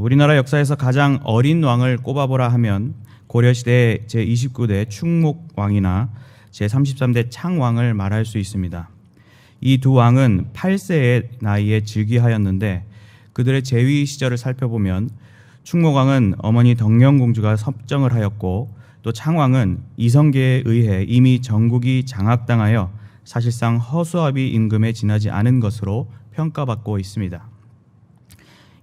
우리나라 역사에서 가장 어린 왕을 꼽아보라 하면 고려시대 제29대 충목왕이나 제33대 창왕을 말할 수 있습니다. 이 두 왕은 8세의 나이에 즉위하였는데 그들의 재위 시절을 살펴보면 충목왕은 어머니 덕령공주가 섭정을 하였고 또 창왕은 이성계에 의해 이미 전국이 장악당하여 사실상 허수아비 임금에 지나지 않은 것으로 평가받고 있습니다.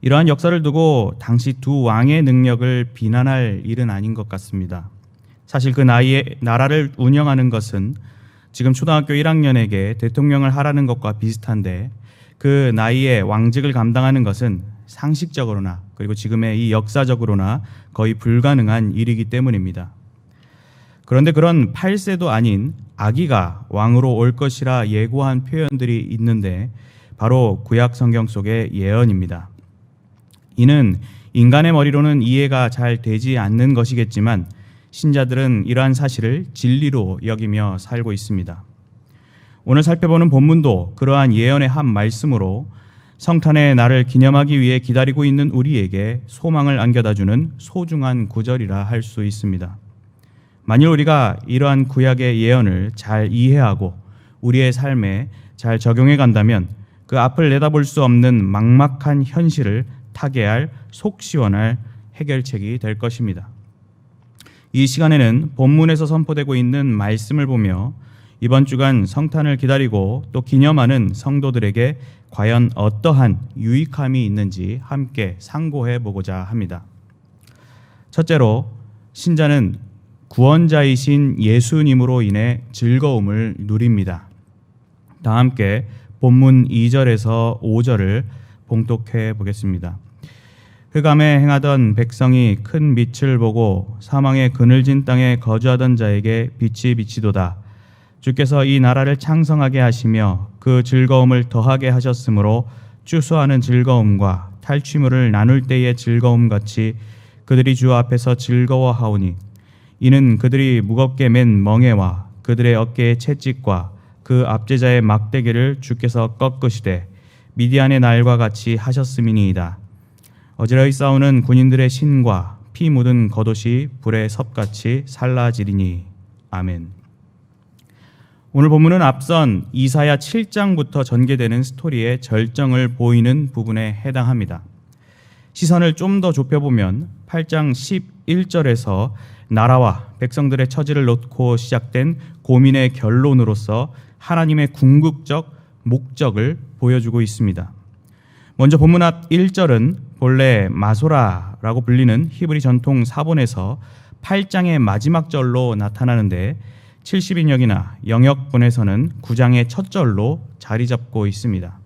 이러한 역사를 두고 당시 두 왕의 능력을 비난할 일은 아닌 것 같습니다. 사실 그 나이에 나라를 운영하는 것은 지금 초등학교 1학년에게 대통령을 하라는 것과 비슷한데 그 나이에 왕직을 감당하는 것은 상식적으로나 그리고 지금의 이 역사적으로나 거의 불가능한 일이기 때문입니다. 그런데 그런 8세도 아닌 아기가 왕으로 올 것이라 예고한 표현들이 있는데 바로 구약 성경 속의 예언입니다. 이는 인간의 머리로는 이해가 잘 되지 않는 것이겠지만 신자들은 이러한 사실을 진리로 여기며 살고 있습니다. 오늘 살펴보는 본문도 그러한 예언의 한 말씀으로 성탄의 날을 기념하기 위해 기다리고 있는 우리에게 소망을 안겨다주는 소중한 구절이라 할 수 있습니다. 만일 우리가 이러한 구약의 예언을 잘 이해하고 우리의 삶에 잘 적용해 간다면 그 앞을 내다볼 수 없는 막막한 현실을 타개할 속 시원할 해결책이 될 것입니다. 이 시간에는 본문에서 선포되고 있는 말씀을 보며 이번 주간 성탄을 기다리고 또 기념하는 성도들에게 과연 어떠한 유익함이 있는지 함께 상고해 보고자 합니다. 첫째로, 신자는 구원자이신 예수님으로 인해 즐거움을 누립니다. 다 함께 본문 2절에서 5절을 봉독해 보겠습니다. 흑암에 행하던 백성이 큰 빛을 보고 사망의 그늘진 땅에 거주하던 자에게 빛이 비치도다. 주께서 이 나라를 창성하게 하시며 그 즐거움을 더하게 하셨으므로 추수하는 즐거움과 탈취물을 나눌 때의 즐거움같이 그들이 주 앞에서 즐거워하오니 이는 그들이 무겁게 맨 멍에와 그들의 어깨의 채찍과 그 압제자의 막대기를 주께서 꺾으시되 미디안의 날과 같이 하셨음이니이다. 어지러이 싸우는 군인들의 신과 피 묻은 겉옷이 불의 섭같이 살라지리니. 아멘. 오늘 본문은 앞선 이사야 7장부터 전개되는 스토리의 절정을 보이는 부분에 해당합니다. 시선을 좀 더 좁혀보면 8장 11절에서 나라와 백성들의 처지를 놓고 시작된 고민의 결론으로서 하나님의 궁극적 목적을 보여주고 있습니다. 먼저 본문 앞 1절은 본래 마소라라고 불리는 히브리 전통 사본에서 8장의 마지막 절로 나타나는데 70인역이나 영역본에서는 9장의 첫 절로 자리 잡고 있습니다.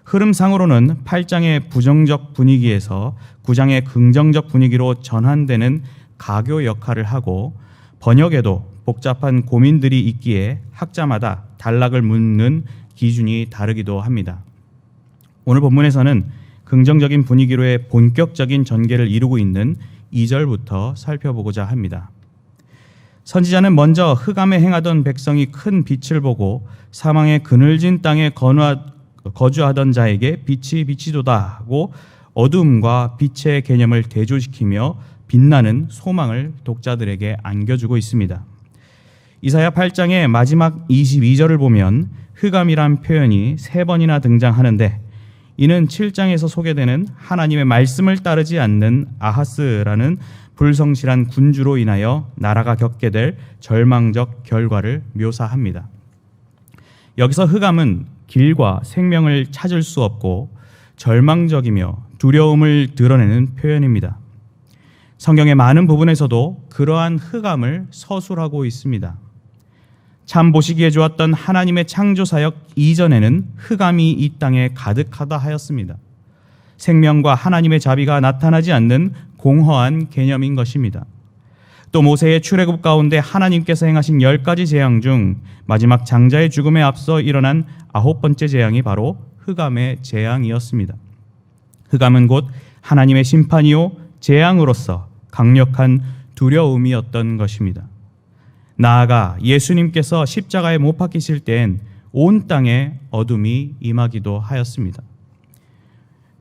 흐름상으로는 8장의 부정적 분위기에서 9장의 긍정적 분위기로 전환되는 가교 역할을 하고 번역에도 복잡한 고민들이 있기에 학자마다 단락을 묻는 기준이 다르기도 합니다. 오늘 본문에서는 긍정적인 분위기로의 본격적인 전개를 이루고 있는 2절부터 살펴보고자 합니다. 선지자는 먼저 흑암에 행하던 백성이 큰 빛을 보고 사망의 그늘진 땅에 거주하던 자에게 빛이 비치도다고 어둠과 빛의 개념을 대조시키며 빛나는 소망을 독자들에게 안겨주고 있습니다. 이사야 8장의 마지막 22절을 보면 흑암이란 표현이 3번이나 등장하는데 이는 7장에서 소개되는 하나님의 말씀을 따르지 않는 아하스라는 불성실한 군주로 인하여 나라가 겪게 될 절망적 결과를 묘사합니다. 여기서 흑암은 길과 생명을 찾을 수 없고 절망적이며 두려움을 드러내는 표현입니다. 성경의 많은 부분에서도 그러한 흑암을 서술하고 있습니다. 참 보시기에 좋았던 하나님의 창조사역 이전에는 흑암이 이 땅에 가득하다 하였습니다. 생명과 하나님의 자비가 나타나지 않는 공허한 개념인 것입니다. 또 모세의 출애굽 가운데 하나님께서 행하신 10가지 재앙 중 마지막 장자의 죽음에 앞서 일어난 9번째 재앙이 바로 흑암의 재앙이었습니다. 흑암은 곧 하나님의 심판이요 재앙으로서 강력한 두려움이었던 것입니다. 나아가 예수님께서 십자가에 못 박히실 때엔 온 땅에 어둠이 임하기도 하였습니다.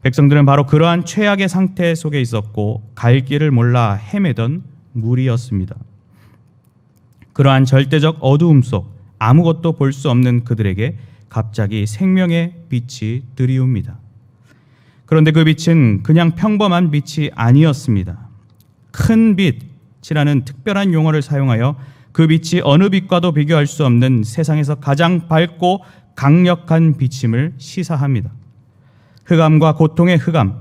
백성들은 바로 그러한 최악의 상태 속에 있었고 갈 길을 몰라 헤매던 무리였습니다. 그러한 절대적 어두움 속 아무것도 볼 수 없는 그들에게 갑자기 생명의 빛이 들이웁니다. 그런데 그 빛은 그냥 평범한 빛이 아니었습니다. 큰 빛이라는 특별한 용어를 사용하여 그 빛이 어느 빛과도 비교할 수 없는 세상에서 가장 밝고 강력한 빛임을 시사합니다. 흑암과 고통의 흑암,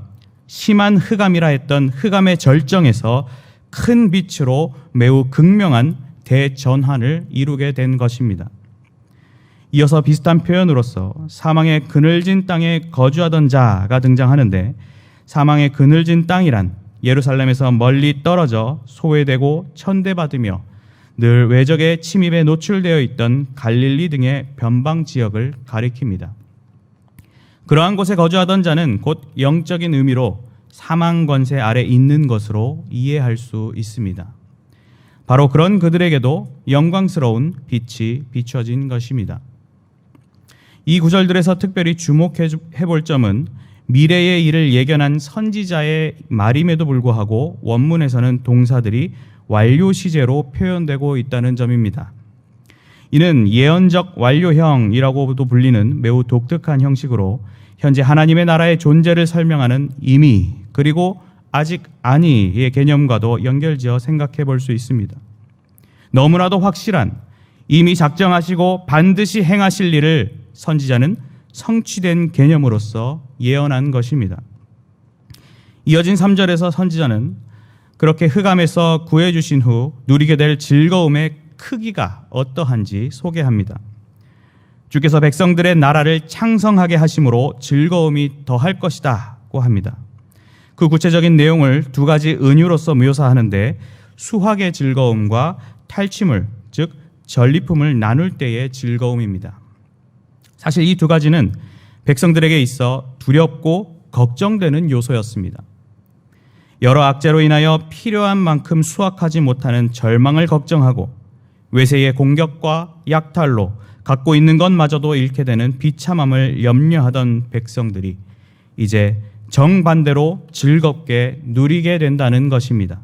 심한 흑암이라 했던 흑암의 절정에서 큰 빛으로 매우 극명한 대전환을 이루게 된 것입니다. 이어서 비슷한 표현으로서 사망의 그늘진 땅에 거주하던 자가 등장하는데, 사망의 그늘진 땅이란 예루살렘에서 멀리 떨어져 소외되고 천대받으며 늘 외적의 침입에 노출되어 있던 갈릴리 등의 변방 지역을 가리킵니다. 그러한 곳에 거주하던 자는 곧 영적인 의미로 사망 권세 아래 있는 것으로 이해할 수 있습니다. 바로 그런 그들에게도 영광스러운 빛이 비춰진 것입니다. 이 구절들에서 특별히 주목해 볼 점은 미래의 일을 예견한 선지자의 말임에도 불구하고 원문에서는 동사들이 완료 시제로 표현되고 있다는 점입니다. 이는 예언적 완료형이라고도 불리는 매우 독특한 형식으로 현재 하나님의 나라의 존재를 설명하는 이미 그리고 아직 아니의 개념과도 연결지어 생각해 볼 수 있습니다. 너무나도 확실한 이미 작정하시고 반드시 행하실 일을 선지자는 성취된 개념으로서 예언한 것입니다. 이어진 3절에서 선지자는 그렇게 흑암에서 구해주신 후 누리게 될 즐거움의 크기가 어떠한지 소개합니다. 주께서 백성들의 나라를 창성하게 하심으로 즐거움이 더할 것이다고 합니다. 그 구체적인 내용을 두 가지 은유로서 묘사하는데, 수확의 즐거움과 탈취물, 즉 전리품을 나눌 때의 즐거움입니다. 사실 이 두 가지는 백성들에게 있어 두렵고 걱정되는 요소였습니다. 여러 악재로 인하여 필요한 만큼 수확하지 못하는 절망을 걱정하고 외세의 공격과 약탈로 갖고 있는 것마저도 잃게 되는 비참함을 염려하던 백성들이 이제 정반대로 즐겁게 누리게 된다는 것입니다.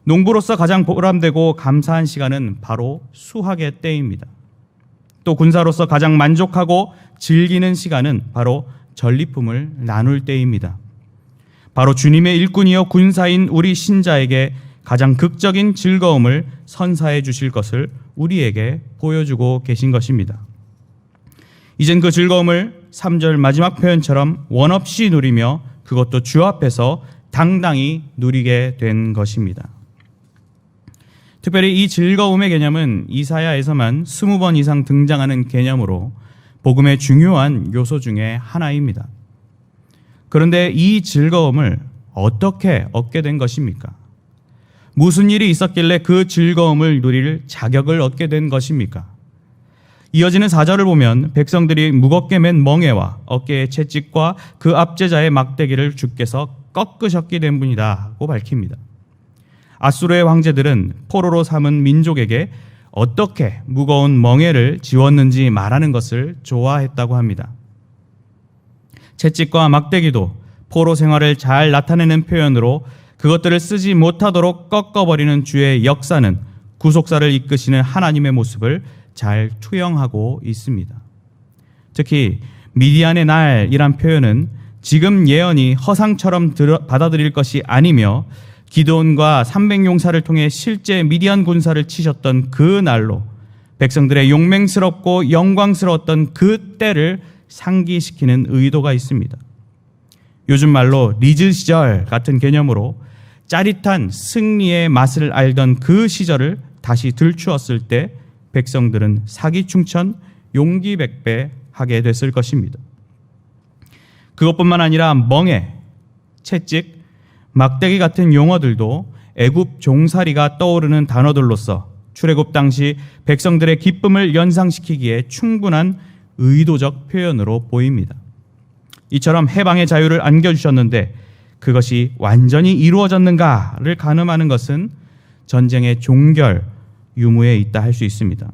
농부로서 가장 보람되고 감사한 시간은 바로 수확의 때입니다. 또 군사로서 가장 만족하고 즐기는 시간은 바로 전리품을 나눌 때입니다. 바로 주님의 일꾼이여 군사인 우리 신자에게 가장 극적인 즐거움을 선사해 주실 것을 우리에게 보여주고 계신 것입니다. 이젠 그 즐거움을 3절 마지막 표현처럼 원없이 누리며 그것도 주 앞에서 당당히 누리게 된 것입니다. 특별히 이 즐거움의 개념은 이사야에서만 20번 이상 등장하는 개념으로 복음의 중요한 요소 중에 하나입니다. 그런데 이 즐거움을 어떻게 얻게 된 것입니까? 무슨 일이 있었길래 그 즐거움을 누릴 자격을 얻게 된 것입니까? 이어지는 4절을 보면 백성들이 무겁게 맨 멍에와 어깨의 채찍과 그 압제자의 막대기를 주께서 꺾으셨기 때문이다고 밝힙니다. 아수르의 황제들은 포로로 삼은 민족에게 어떻게 무거운 멍에를 지웠는지 말하는 것을 좋아했다고 합니다. 채찍과 막대기도 포로 생활을 잘 나타내는 표현으로 그것들을 쓰지 못하도록 꺾어버리는 주의 역사는 구속사를 이끄시는 하나님의 모습을 잘 투영하고 있습니다. 특히 미디안의 날이란 표현은 지금 예언이 허상처럼 받아들일 것이 아니며 기드온과 300용사를 통해 실제 미디안 군사를 치셨던 그 날로 백성들의 용맹스럽고 영광스러웠던 그 때를 상기시키는 의도가 있습니다. 요즘 말로 리즈 시절 같은 개념으로 짜릿한 승리의 맛을 알던 그 시절을 다시 들추었을 때 백성들은 사기충천, 용기백배하게 됐을 것입니다. 그것뿐만 아니라 멍에, 채찍, 막대기 같은 용어들도 애굽 종살이가 떠오르는 단어들로서 출애굽 당시 백성들의 기쁨을 연상시키기에 충분한 의도적 표현으로 보입니다. 이처럼 해방의 자유를 안겨주셨는데 그것이 완전히 이루어졌는가를 가늠하는 것은 전쟁의 종결 유무에 있다 할 수 있습니다.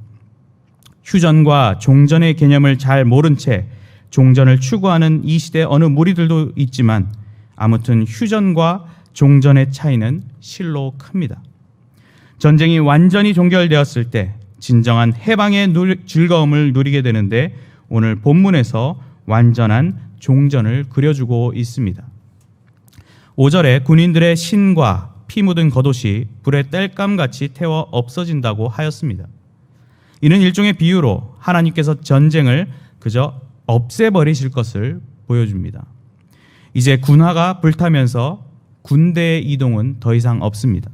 휴전과 종전의 개념을 잘 모른 채 종전을 추구하는 이 시대 어느 무리들도 있지만 아무튼 휴전과 종전의 차이는 실로 큽니다. 전쟁이 완전히 종결되었을 때 진정한 해방의 즐거움을 누리게 되는데 오늘 본문에서 완전한 종전을 그려주고 있습니다. 5절에 군인들의 신과 피 묻은 겉옷이 불에 땔감같이 태워 없어진다고 하였습니다. 이는 일종의 비유로 하나님께서 전쟁을 그저 없애버리실 것을 보여줍니다. 이제 군화가 불타면서 군대의 이동은 더 이상 없습니다.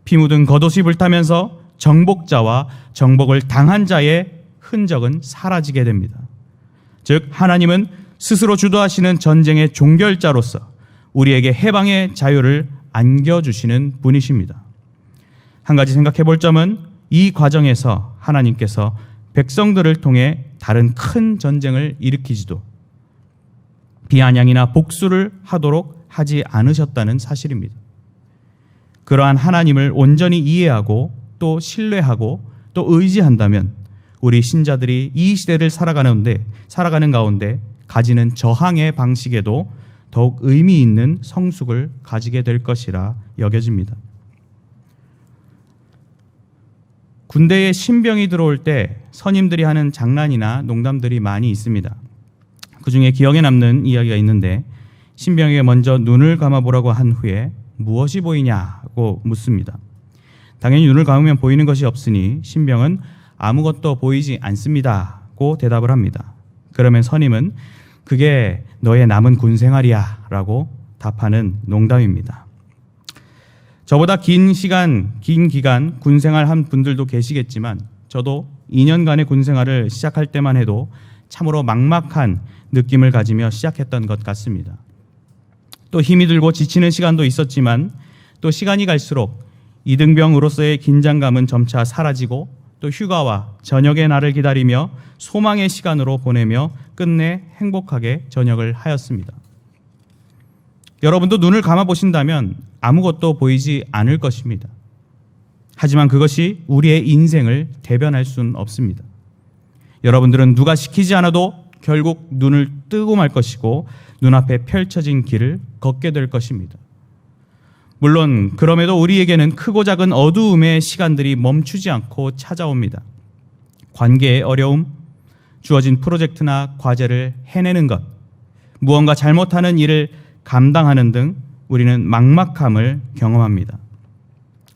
피 묻은 겉옷이 불타면서 정복자와 정복을 당한 자의 흔적은 사라지게 됩니다. 즉 하나님은 스스로 주도하시는 전쟁의 종결자로서 우리에게 해방의 자유를 안겨주시는 분이십니다. 한 가지 생각해 볼 점은 이 과정에서 하나님께서 백성들을 통해 다른 큰 전쟁을 일으키지도 비아냥이나 복수를 하도록 하지 않으셨다는 사실입니다. 그러한 하나님을 온전히 이해하고 또 신뢰하고 또 의지한다면 우리 신자들이 이 시대를 살아가는 가운데 가지는 저항의 방식에도 더욱 의미 있는 성숙을 가지게 될 것이라 여겨집니다. 군대에 신병이 들어올 때 선임들이 하는 장난이나 농담들이 많이 있습니다. 그 중에 기억에 남는 이야기가 있는데 신병에게 먼저 눈을 감아보라고 한 후에 무엇이 보이냐고 묻습니다. 당연히 눈을 감으면 보이는 것이 없으니 신병은 아무것도 보이지 않습니다고 대답을 합니다. 그러면 선임은 그게 너의 남은 군 생활이야 라고 답하는 농담입니다. 저보다 긴 기간 군 생활한 분들도 계시겠지만 저도 2년간의 군 생활을 시작할 때만 해도 참으로 막막한 느낌을 가지며 시작했던 것 같습니다. 또 힘이 들고 지치는 시간도 있었지만 또 시간이 갈수록 이등병으로서의 긴장감은 점차 사라지고 또 휴가와 저녁의 날을 기다리며 소망의 시간으로 보내며 끝내 행복하게 전역을 하였습니다. 여러분도 눈을 감아보신다면 아무것도 보이지 않을 것입니다. 하지만 그것이 우리의 인생을 대변할 수는 없습니다. 여러분들은 누가 시키지 않아도 결국 눈을 뜨고 말 것이고 눈앞에 펼쳐진 길을 걷게 될 것입니다. 물론 그럼에도 우리에게는 크고 작은 어두움의 시간들이 멈추지 않고 찾아옵니다. 관계의 어려움, 주어진 프로젝트나 과제를 해내는 것, 무언가 잘못하는 일을 감당하는 등 우리는 막막함을 경험합니다.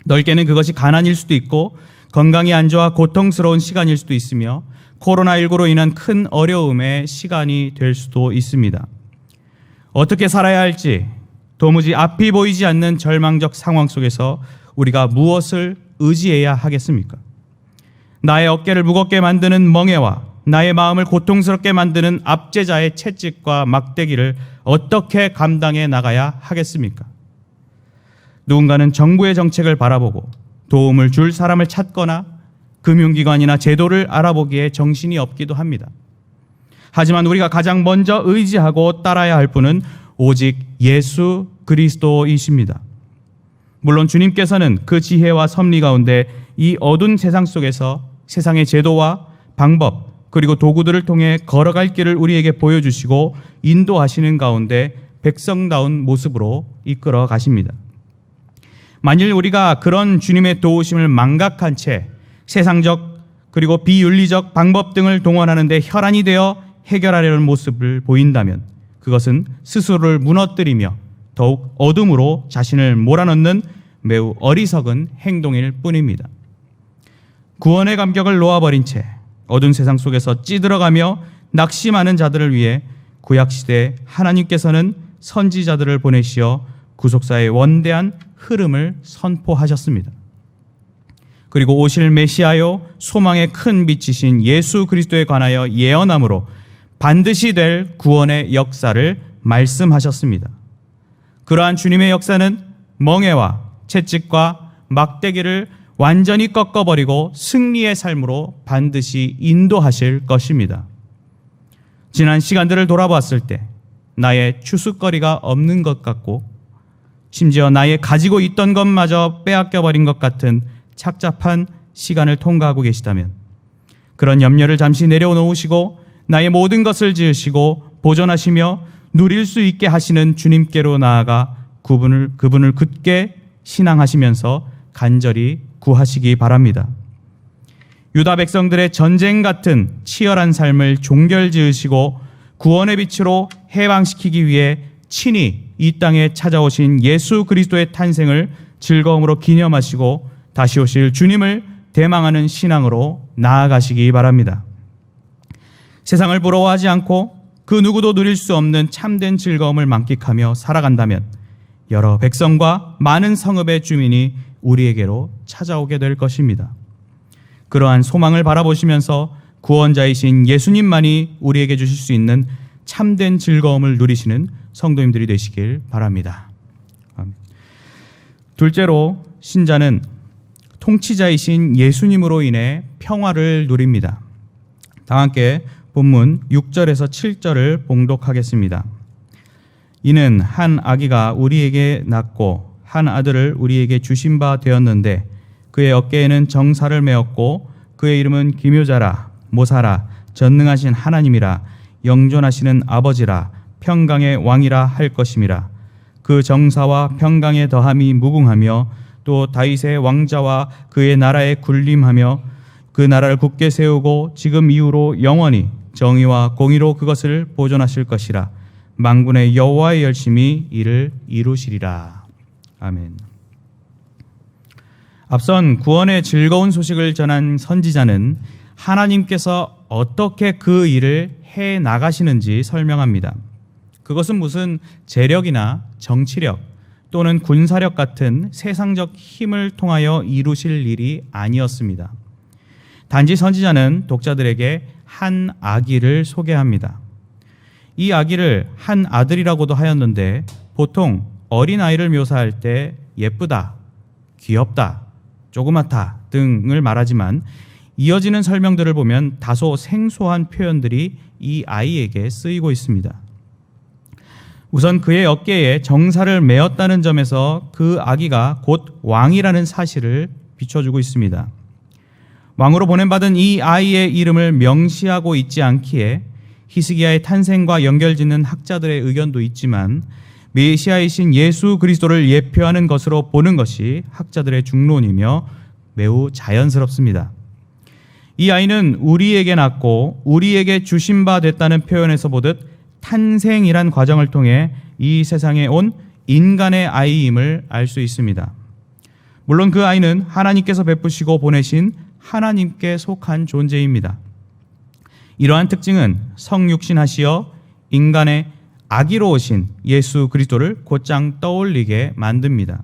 넓게는 그것이 가난일 수도 있고 건강이 안 좋아 고통스러운 시간일 수도 있으며 코로나19로 인한 큰 어려움의 시간이 될 수도 있습니다. 어떻게 살아야 할지 도무지 앞이 보이지 않는 절망적 상황 속에서 우리가 무엇을 의지해야 하겠습니까? 나의 어깨를 무겁게 만드는 멍에와 나의 마음을 고통스럽게 만드는 압제자의 채찍과 막대기를 어떻게 감당해 나가야 하겠습니까? 누군가는 정부의 정책을 바라보고 도움을 줄 사람을 찾거나 금융기관이나 제도를 알아보기에 정신이 없기도 합니다. 하지만 우리가 가장 먼저 의지하고 따라야 할 분은 오직 예수 그리스도이십니다. 물론 주님께서는 그 지혜와 섭리 가운데 이 어두운 세상 속에서 세상의 제도와 방법 그리고 도구들을 통해 걸어갈 길을 우리에게 보여주시고 인도하시는 가운데 백성다운 모습으로 이끌어 가십니다. 만일 우리가 그런 주님의 도우심을 망각한 채 세상적 그리고 비윤리적 방법 등을 동원하는 데 혈안이 되어 해결하려는 모습을 보인다면 그것은 스스로를 무너뜨리며 더욱 어둠으로 자신을 몰아넣는 매우 어리석은 행동일 뿐입니다. 구원의 감격을 놓아버린 채 어두운 세상 속에서 찌들어가며 낙심하는 자들을 위해 구약시대 하나님께서는 선지자들을 보내시어 구속사의 원대한 흐름을 선포하셨습니다. 그리고 오실 메시아요 소망의 큰 빛이신 예수 그리스도에 관하여 예언함으로 반드시 될 구원의 역사를 말씀하셨습니다. 그러한 주님의 역사는 멍에와 채찍과 막대기를 완전히 꺾어버리고 승리의 삶으로 반드시 인도하실 것입니다. 지난 시간들을 돌아봤을 때 나의 추수거리가 없는 것 같고 심지어 나의 가지고 있던 것마저 빼앗겨버린 것 같은 착잡한 시간을 통과하고 계시다면 그런 염려를 잠시 내려놓으시고 나의 모든 것을 지으시고 보존하시며 누릴 수 있게 하시는 주님께로 나아가 그분을 굳게 신앙하시면서 간절히 구하시기 바랍니다. 유다 백성들의 전쟁 같은 치열한 삶을 종결지으시고 구원의 빛으로 해방시키기 위해 친히 이 땅에 찾아오신 예수 그리스도의 탄생을 즐거움으로 기념하시고 다시 오실 주님을 대망하는 신앙으로 나아가시기 바랍니다. 세상을 부러워하지 않고 그 누구도 누릴 수 없는 참된 즐거움을 만끽하며 살아간다면 여러 백성과 많은 성읍의 주민이 우리에게로 찾아오게 될 것입니다. 그러한 소망을 바라보시면서 구원자이신 예수님만이 우리에게 주실 수 있는 참된 즐거움을 누리시는 성도님들이 되시길 바랍니다. 둘째로, 신자는 통치자이신 예수님으로 인해 평화를 누립니다. 다 함께 본문 6절에서 7절을 봉독하겠습니다. 이는 한 아기가 우리에게 낳고 한 아들을 우리에게 주신 바 되었는데 그의 어깨에는 정사를 메었고 그의 이름은 기묘자라, 모사라, 전능하신 하나님이라, 영존하시는 아버지라, 평강의 왕이라 할 것임이라. 그 정사와 평강의 더함이 무궁하며 또 다윗의 왕자와 그의 나라에 군림하며 그 나라를 굳게 세우고 지금 이후로 영원히 정의와 공의로 그것을 보존하실 것이라. 만군의 여호와의 열심히 이를 이루시리라. 아멘. 앞선 구원의 즐거운 소식을 전한 선지자는 하나님께서 어떻게 그 일을 해 나가시는지 설명합니다. 그것은 무슨 재력이나 정치력 또는 군사력 같은 세상적 힘을 통하여 이루실 일이 아니었습니다. 단지 선지자는 독자들에게 한 아기를 소개합니다. 이 아기를 한 아들이라고도 하였는데 보통 어린아이를 묘사할 때 예쁘다, 귀엽다, 조그맣다 등을 말하지만 이어지는 설명들을 보면 다소 생소한 표현들이 이 아이에게 쓰이고 있습니다. 우선 그의 어깨에 정사를 메었다는 점에서 그 아기가 곧 왕이라는 사실을 비춰주고 있습니다. 왕으로 보냄받은 이 아이의 이름을 명시하고 있지 않기에 히스기야의 탄생과 연결짓는 학자들의 의견도 있지만 메시아이신 예수 그리스도를 예표하는 것으로 보는 것이 학자들의 중론이며 매우 자연스럽습니다. 이 아이는 우리에게 낳고 우리에게 주신 바 됐다는 표현에서 보듯 탄생이란 과정을 통해 이 세상에 온 인간의 아이임을 알 수 있습니다. 물론 그 아이는 하나님께서 베푸시고 보내신 하나님께 속한 존재입니다. 이러한 특징은 성육신하시어 인간의 아기로 오신 예수 그리스도를 곧장 떠올리게 만듭니다.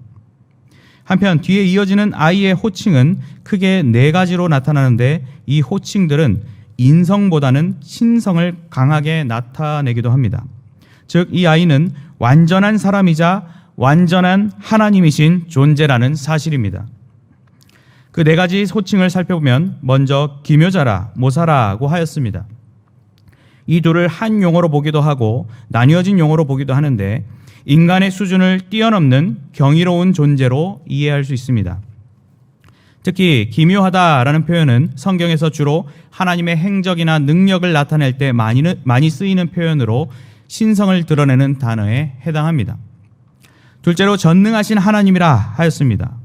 한편 뒤에 이어지는 아이의 호칭은 크게 4가지로 나타나는데 이 호칭들은 인성보다는 신성을 강하게 나타내기도 합니다. 즉, 이 아이는 완전한 사람이자 완전한 하나님이신 존재라는 사실입니다. 그 4가지 호칭을 살펴보면 먼저 기묘자라, 모사라고 하였습니다. 이 둘을 한 용어로 보기도 하고 나뉘어진 용어로 보기도 하는데 인간의 수준을 뛰어넘는 경이로운 존재로 이해할 수 있습니다. 특히 기묘하다라는 표현은 성경에서 주로 하나님의 행적이나 능력을 나타낼 때 많이 쓰이는 표현으로 신성을 드러내는 단어에 해당합니다. 둘째로 전능하신 하나님이라 하였습니다.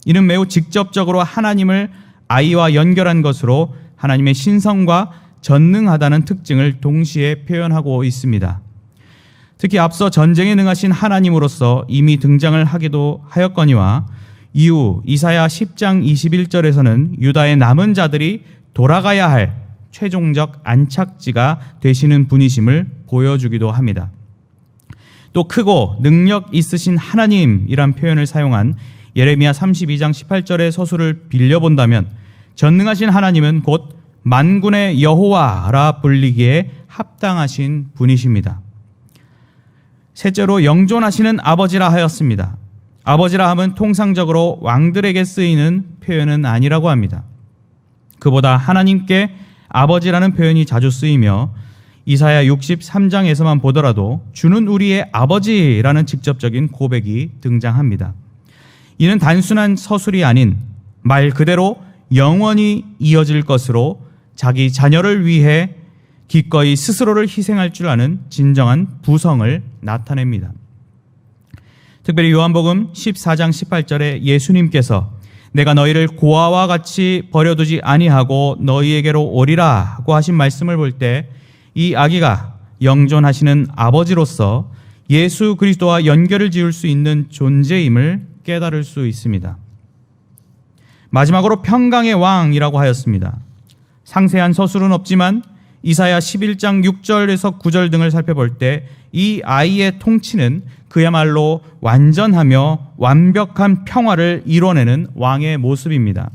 이는 매우 직접적으로 하나님을 아이와 연결한 것으로 하나님의 신성과 전능하다는 특징을 동시에 표현하고 있습니다. 특히 앞서 전쟁에 능하신 하나님으로서 이미 등장을 하기도 하였거니와 이후 이사야 10장 21절에서는 유다의 남은 자들이 돌아가야 할 최종적 안착지가 되시는 분이심을 보여주기도 합니다. 또 크고 능력 있으신 하나님이란 표현을 사용한 예레미야 32장 18절의 서술을 빌려본다면 전능하신 하나님은 곧 만군의 여호와라 불리기에 합당하신 분이십니다. 셋째로 영존하시는 아버지라 하였습니다. 아버지라 함은 통상적으로 왕들에게 쓰이는 표현은 아니라고 합니다. 그보다 하나님께 아버지라는 표현이 자주 쓰이며 이사야 63장에서만 보더라도 주는 우리의 아버지라는 직접적인 고백이 등장합니다. 이는 단순한 서술이 아닌 말 그대로 영원히 이어질 것으로 자기 자녀를 위해 기꺼이 스스로를 희생할 줄 아는 진정한 부성을 나타냅니다. 특별히 요한복음 14장 18절에 예수님께서 내가 너희를 고아와 같이 버려두지 아니하고 너희에게로 오리라고 하신 말씀을 볼 때 이 아기가 영존하시는 아버지로서 예수 그리스도와 연결을 지을 수 있는 존재임을 깨달을 수 있습니다. 마지막으로 평강의 왕이라고 하였습니다. 상세한 서술은 없지만 이사야 11장 6절에서 9절 등을 살펴볼 때 이 아이의 통치는 그야말로 완전하며 완벽한 평화를 이뤄내는 왕의 모습입니다.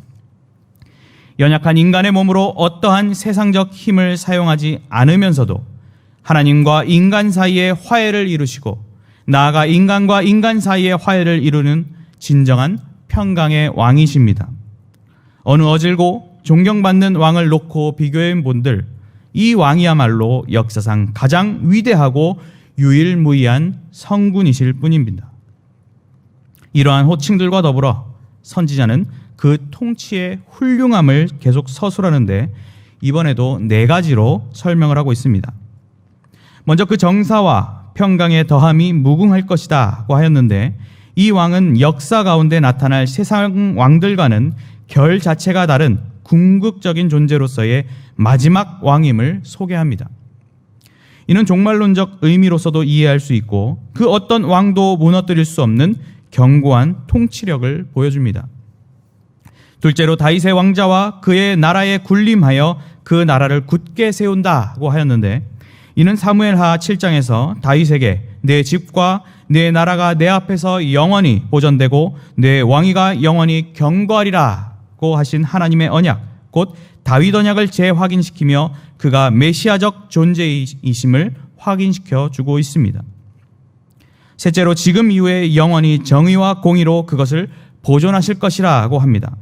연약한 인간의 몸으로 어떠한 세상적 힘을 사용하지 않으면서도 하나님과 인간 사이의 화해를 이루시고 나아가 인간과 인간 사이의 화해를 이루는 진정한 평강의 왕이십니다. 어느 어질고 존경받는 왕을 놓고 비교해 본들 이 왕이야말로 역사상 가장 위대하고 유일무이한 성군이실 뿐입니다. 이러한 호칭들과 더불어 선지자는 그 통치의 훌륭함을 계속 서술하는데 이번에도 4가지로 설명을 하고 있습니다. 먼저 그 정사와 평강의 더함이 무궁할 것이다 고 하였는데 이 왕은 역사 가운데 나타날 세상 왕들과는 결 자체가 다른 궁극적인 존재로서의 마지막 왕임을 소개합니다. 이는 종말론적 의미로서도 이해할 수 있고 그 어떤 왕도 무너뜨릴 수 없는 견고한 통치력을 보여줍니다. 둘째로 다윗의 왕자와 그의 나라에 군림하여 그 나라를 굳게 세운다고 하였는데 이는 사무엘하 7장에서 다윗에게 내 집과 내 나라가 내 앞에서 영원히 보존되고 내 왕위가 영원히 경고하리라고 하신 하나님의 언약, 곧 다윗 언약을 재확인시키며 그가 메시아적 존재이심을 확인시켜 주고 있습니다. 셋째로 지금 이후에 영원히 정의와 공의로 그것을 보존하실 것이라고 합니다.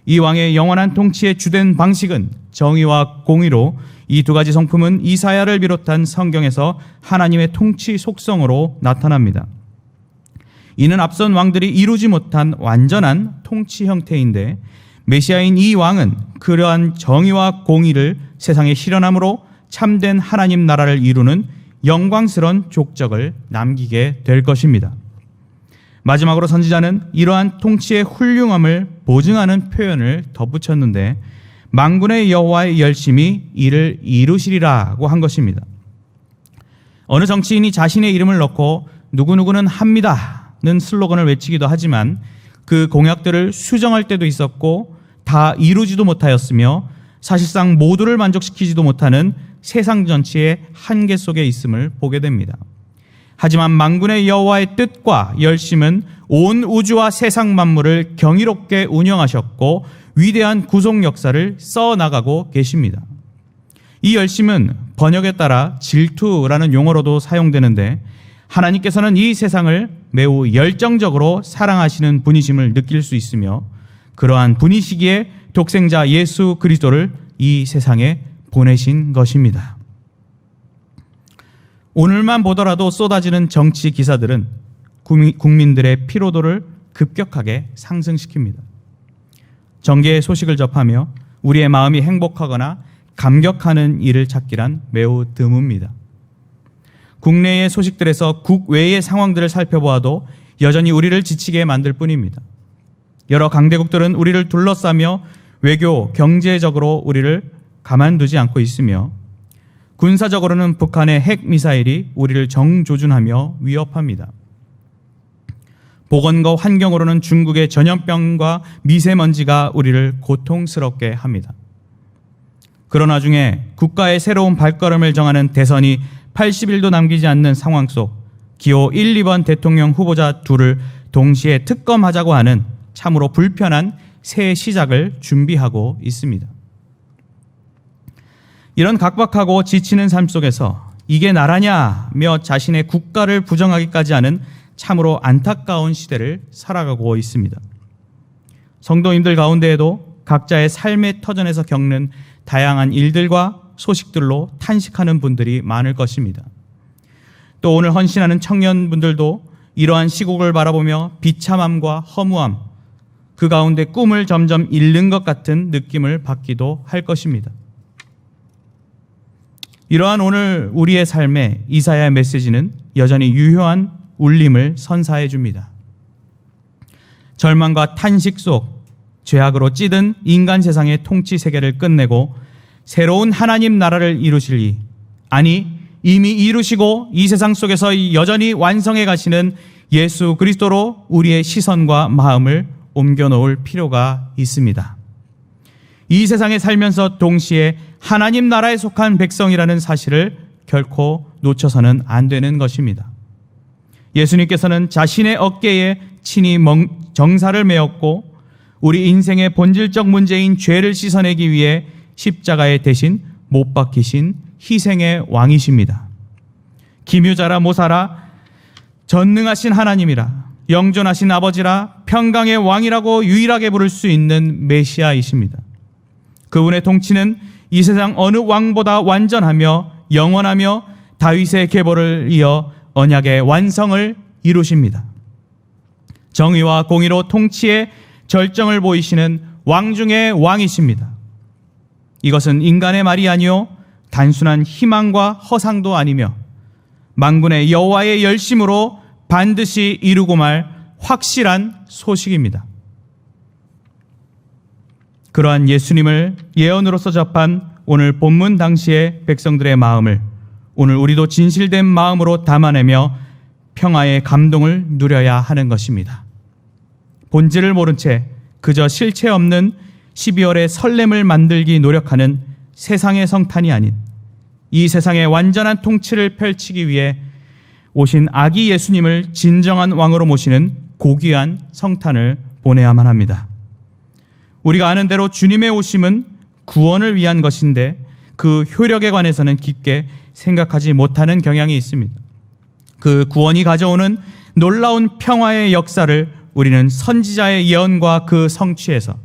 이 왕의 영원한 통치의 주된 방식은 정의와 공의로 이 2가지 성품은 이사야를 비롯한 성경에서 하나님의 통치 속성으로 나타납니다. 이는 앞선 왕들이 이루지 못한 완전한 통치 형태인데 메시아인 이 왕은 그러한 정의와 공의를 세상에 실현함으로 참된 하나님 나라를 이루는 영광스러운 족적을 남기게 될 것입니다. 마지막으로 선지자는 이러한 통치의 훌륭함을 보증하는 표현을 덧붙였는데 만군의 여호와의 열심히 이를 이루시리라고 한 것입니다. 어느 정치인이 자신의 이름을 넣고 누구누구는 합니다는 슬로건을 외치기도 하지만 그 공약들을 수정할 때도 있었고 다 이루지도 못하였으며 사실상 모두를 만족시키지도 못하는 세상 전체의 한계 속에 있음을 보게 됩니다. 하지만 만군의 여호와의 뜻과 열심은 온 우주와 세상 만물을 경이롭게 운영하셨고 위대한 구속 역사를 써나가고 계십니다. 이 열심은 번역에 따라 질투라는 용어로도 사용되는데 하나님께서는 이 세상을 매우 열정적으로 사랑하시는 분이심을 느낄 수 있으며 그러한 분이시기에 독생자 예수 그리스도를 이 세상에 보내신 것입니다. 오늘만 보더라도 쏟아지는 정치 기사들은 국민들의 피로도를 급격하게 상승시킵니다. 정계의 소식을 접하며 우리의 마음이 행복하거나 감격하는 일을 찾기란 매우 드뭅니다. 국내의 소식들에서 국외의 상황들을 살펴보아도 여전히 우리를 지치게 만들 뿐입니다. 여러 강대국들은 우리를 둘러싸며 외교, 경제적으로 우리를 가만두지 않고 있으며 군사적으로는 북한의 핵미사일이 우리를 정조준하며 위협합니다. 보건과 환경으로는 중국의 전염병과 미세먼지가 우리를 고통스럽게 합니다. 그러나 중에 국가의 새로운 발걸음을 정하는 대선이 80일도 남기지 않는 상황 속 기호 1, 2번 대통령 후보자 둘을 동시에 특검하자고 하는 참으로 불편한 새 시작을 준비하고 있습니다. 이런 각박하고 지치는 삶 속에서 이게 나라냐며 자신의 국가를 부정하기까지 하는 참으로 안타까운 시대를 살아가고 있습니다. 성도님들 가운데에도 각자의 삶의 터전에서 겪는 다양한 일들과 소식들로 탄식하는 분들이 많을 것입니다. 또 오늘 헌신하는 청년분들도 이러한 시국을 바라보며 비참함과 허무함, 그 가운데 꿈을 점점 잃는 것 같은 느낌을 받기도 할 것입니다. 이러한 오늘 우리의 삶에 이사야의 메시지는 여전히 유효한 울림을 선사해 줍니다. 절망과 탄식 속 죄악으로 찌든 인간 세상의 통치 세계를 끝내고 새로운 하나님 나라를 이루실 아니 이미 이루시고 이 세상 속에서 여전히 완성해 가시는 예수 그리스도로 우리의 시선과 마음을 옮겨놓을 필요가 있습니다. 이 세상에 살면서 동시에 하나님 나라에 속한 백성이라는 사실을 결코 놓쳐서는 안 되는 것입니다. 예수님께서는 자신의 어깨에 친히 정사를 메었고 우리 인생의 본질적 문제인 죄를 씻어내기 위해 십자가에 대신 못 박히신 희생의 왕이십니다. 기묘자라 모사라 전능하신 하나님이라 영존하신 아버지라 평강의 왕이라고 유일하게 부를 수 있는 메시아이십니다. 그분의 통치는 이 세상 어느 왕보다 완전하며 영원하며 다윗의 계보를 이어 언약의 완성을 이루십니다. 정의와 공의로 통치의 절정을 보이시는 왕 중의 왕이십니다. 이것은 인간의 말이 아니요 단순한 희망과 허상도 아니며 만군의 여호와의 열심으로 반드시 이루고 말 확실한 소식입니다. 그러한 예수님을 예언으로서 접한 오늘 본문 당시의 백성들의 마음을 오늘 우리도 진실된 마음으로 담아내며 평화의 감동을 누려야 하는 것입니다. 본질을 모른 채 그저 실체 없는 12월의 설렘을 만들기 노력하는 세상의 성탄이 아닌 이 세상의 완전한 통치를 펼치기 위해 오신 아기 예수님을 진정한 왕으로 모시는 고귀한 성탄을 보내야만 합니다. 우리가 아는 대로 주님의 오심은 구원을 위한 것인데 그 효력에 관해서는 깊게 생각하지 못하는 경향이 있습니다. 그 구원이 가져오는 놀라운 평화의 역사를 우리는 선지자의 예언과 그 성취에서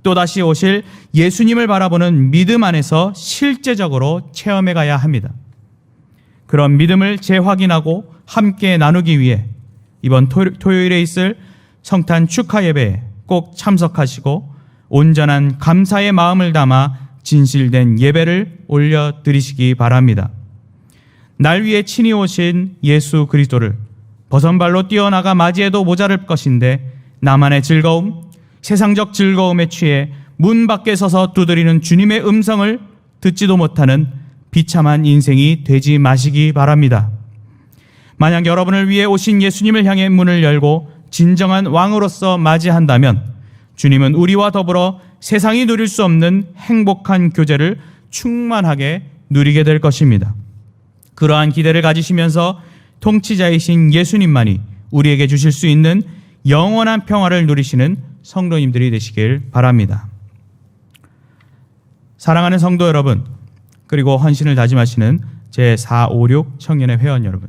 또다시 오실 예수님을 바라보는 믿음 안에서 실제적으로 체험해 가야 합니다. 그런 믿음을 재확인하고 함께 나누기 위해 이번 토요일에 있을 성탄 축하 예배에 꼭 참석하시고 온전한 감사의 마음을 담아 진실된 예배를 올려드리시기 바랍니다. 날 위해 친히 오신 예수 그리스도를 버선발로 뛰어나가 맞이해도 모자랄 것인데 나만의 즐거움, 세상적 즐거움에 취해 문 밖에 서서 두드리는 주님의 음성을 듣지도 못하는 비참한 인생이 되지 마시기 바랍니다. 만약 여러분을 위해 오신 예수님을 향해 문을 열고 진정한 왕으로서 맞이한다면 주님은 우리와 더불어 세상이 누릴 수 없는 행복한 교제를 충만하게 누리게 될 것입니다. 그러한 기대를 가지시면서 통치자이신 예수님만이 우리에게 주실 수 있는 영원한 평화를 누리시는 성도님들이 되시길 바랍니다. 사랑하는 성도 여러분, 그리고 헌신을 다짐하시는 제456 청년의 회원 여러분,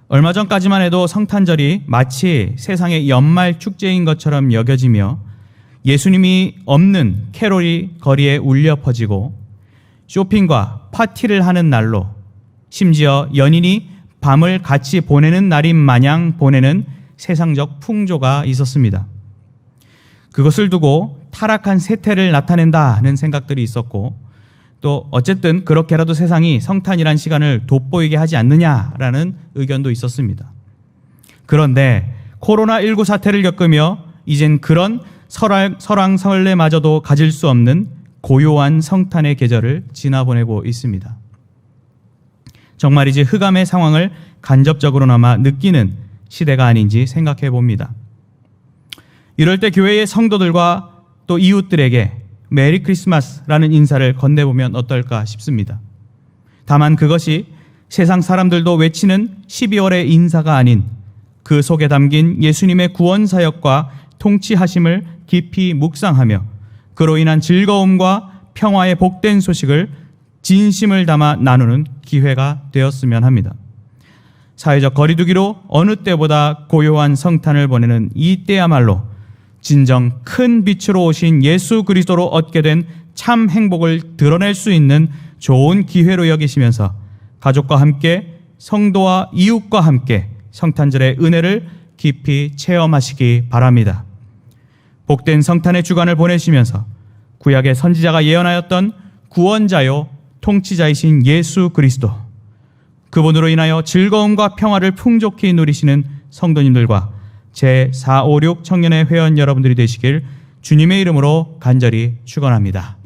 얼마 전까지만 해도 성탄절이 마치 세상의 연말 축제인 것처럼 여겨지며 예수님이 없는 캐롤이 거리에 울려 퍼지고 쇼핑과 파티를 하는 날로 심지어 연인이 밤을 같이 보내는 날인 마냥 보내는 세상적 풍조가 있었습니다. 그것을 두고 타락한 세태를 나타낸다는 생각들이 있었고 또 어쨌든 그렇게라도 세상이 성탄이란 시간을 돋보이게 하지 않느냐라는 의견도 있었습니다. 그런데 코로나19 사태를 겪으며 이젠 그런 설왕설래마저도 가질 수 없는 고요한 성탄의 계절을 지나보내고 있습니다. 정말이지 흑암의 상황을 간접적으로나마 느끼는 시대가 아닌지 생각해 봅니다. 이럴 때 교회의 성도들과 또 이웃들에게 메리 크리스마스라는 인사를 건네보면 어떨까 싶습니다. 다만 그것이 세상 사람들도 외치는 12월의 인사가 아닌 그 속에 담긴 예수님의 구원 사역과 통치하심을 깊이 묵상하며 그로 인한 즐거움과 평화의 복된 소식을 진심을 담아 나누는 기회가 되었으면 합니다. 사회적 거리두기로 어느 때보다 고요한 성탄을 보내는 이때야말로 진정 큰 빛으로 오신 예수 그리스도로 얻게 된 참 행복을 드러낼 수 있는 좋은 기회로 여기시면서 가족과 함께 성도와 이웃과 함께 성탄절의 은혜를 깊이 체험하시기 바랍니다. 복된 성탄의 주간을 보내시면서 구약의 선지자가 예언하였던 구원자요 통치자이신 예수 그리스도, 그분으로 인하여 즐거움과 평화를 풍족히 누리시는 성도님들과 제456 청년회 회원 여러분들이 되시길 주님의 이름으로 간절히 축원합니다.